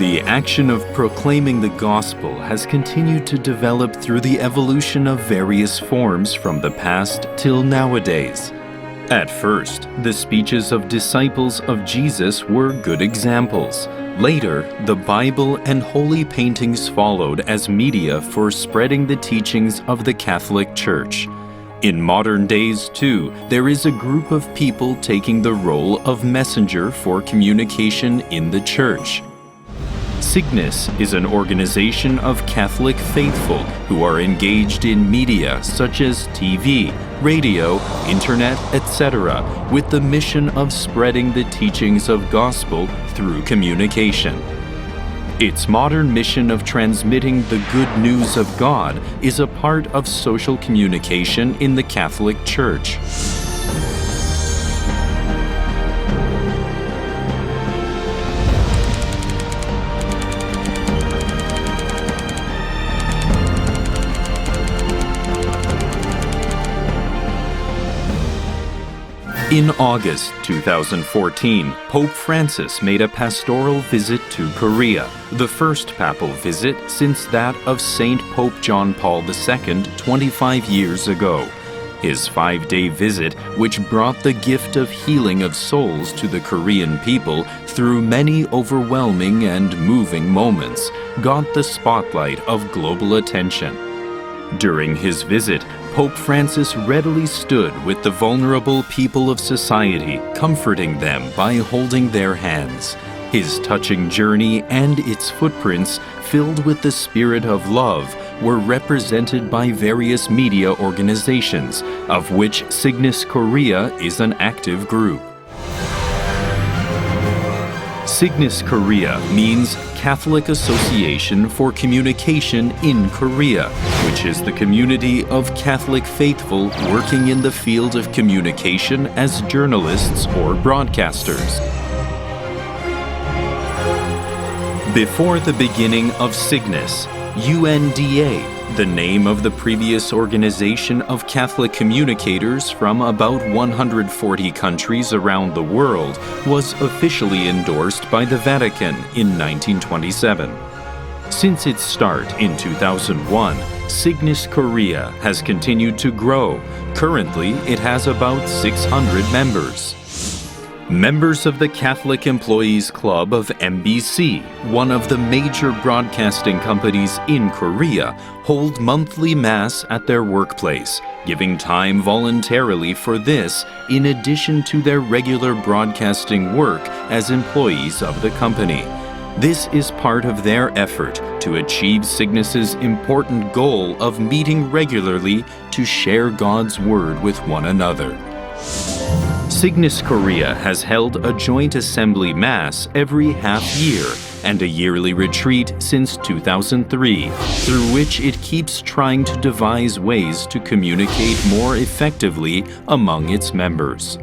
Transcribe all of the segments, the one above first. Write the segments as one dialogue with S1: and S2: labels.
S1: The action of proclaiming the gospel has continued to develop through the evolution of various forms from the past till nowadays. At first, the speeches of disciples of Jesus were good examples. Later, the Bible and holy paintings followed as media for spreading the teachings of the Catholic Church. In modern days, too, there is a group of people taking the role of messenger for communication in the Church. SIGNIS is an organization of Catholic faithful who are engaged in media such as TV, radio, internet, etc., with the mission of spreading the teachings of gospel through communication. Its modern mission of transmitting the good news of God is a part of social communication in the Catholic Church. In August 2014, Pope Francis made a pastoral visit to Korea, the first papal visit since that of Saint Pope John Paul II 25 years ago. His 5-day visit, which brought the gift of healing of souls to the Korean people through many overwhelming and moving moments, got the spotlight of global attention. During his visit, Pope Francis readily stood with the vulnerable people of society, comforting them by holding their hands. His touching journey and its footprints, filled with the spirit of love, were represented by various media organizations, of which SIGNIS Korea is an active group. SIGNIS Korea means Catholic Association for Communication in Korea, which is the community of Catholic faithful working in the field of communication as journalists or broadcasters. Before the beginning of SIGNIS, UNDA, the name of the previous organization of Catholic communicators from about 140 countries around the world, was officially endorsed by the Vatican in 1927. Since its start in 2001, SIGNIS Korea has continued to grow. Currently, it has about 600 members. Members of the Catholic Employees Club of MBC, one of the major broadcasting companies in Korea, hold monthly Mass at their workplace, giving time voluntarily for this in addition to their regular broadcasting work as employees of the company. This is part of their effort to achieve SIGNIS's important goal of meeting regularly to share God's Word with one another. SIGNIS Korea has held a joint assembly Mass every half year and a yearly retreat since 2003, through which it keeps trying to devise ways to communicate more effectively among its members.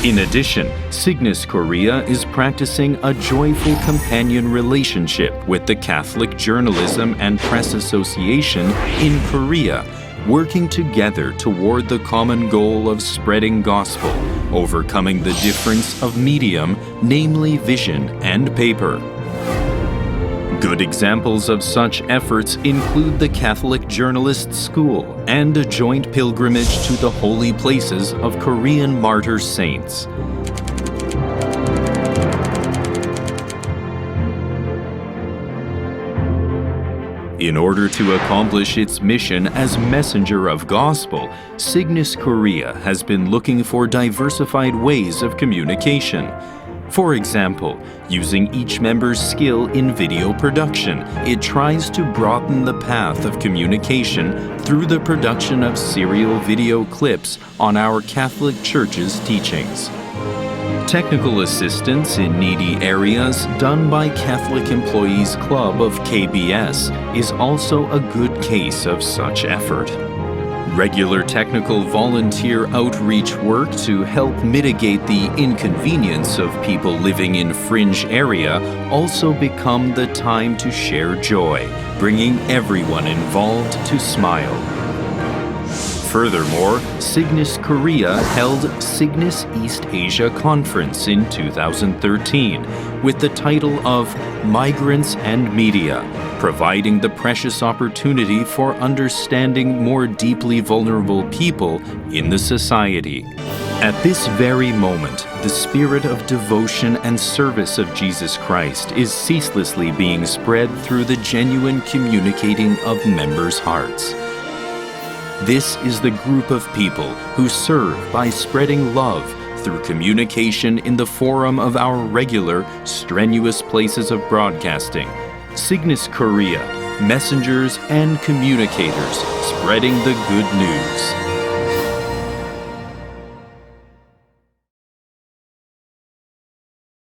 S1: In addition, SIGNIS Korea is practicing a joyful companion relationship with the Catholic Journalism and Press Association in Korea, working together toward the common goal of spreading gospel, overcoming the difference of medium, namely vision and paper. Good examples of such efforts include the Catholic Journalists School and a joint pilgrimage to the holy places of Korean martyr saints. In order to accomplish its mission as messenger of gospel, SIGNIS Korea has been looking for diversified ways of communication. For example, using each member's skill in video production, it tries to broaden the path of communication through the production of serial video clips on our Catholic Church's teachings. Technical assistance in needy areas done by Catholic Employees Club of KBS is also a good case of such effort. Regular technical volunteer outreach work to help mitigate the inconvenience of people living in fringe area also become the time to share joy, bringing everyone involved to smile. Furthermore, SIGNIS Korea held SIGNIS East Asia Conference in 2013 with the title of Migrants and Media, providing the precious opportunity for understanding more deeply vulnerable people in the society. At this very moment, the spirit of devotion and service of Jesus Christ is ceaselessly being spread through the genuine communicating of members' hearts. This is the group of people who serve by spreading love through communication in the forum of our regular, strenuous places of broadcasting. SIGNIS Korea, messengers and communicators spreading the good news.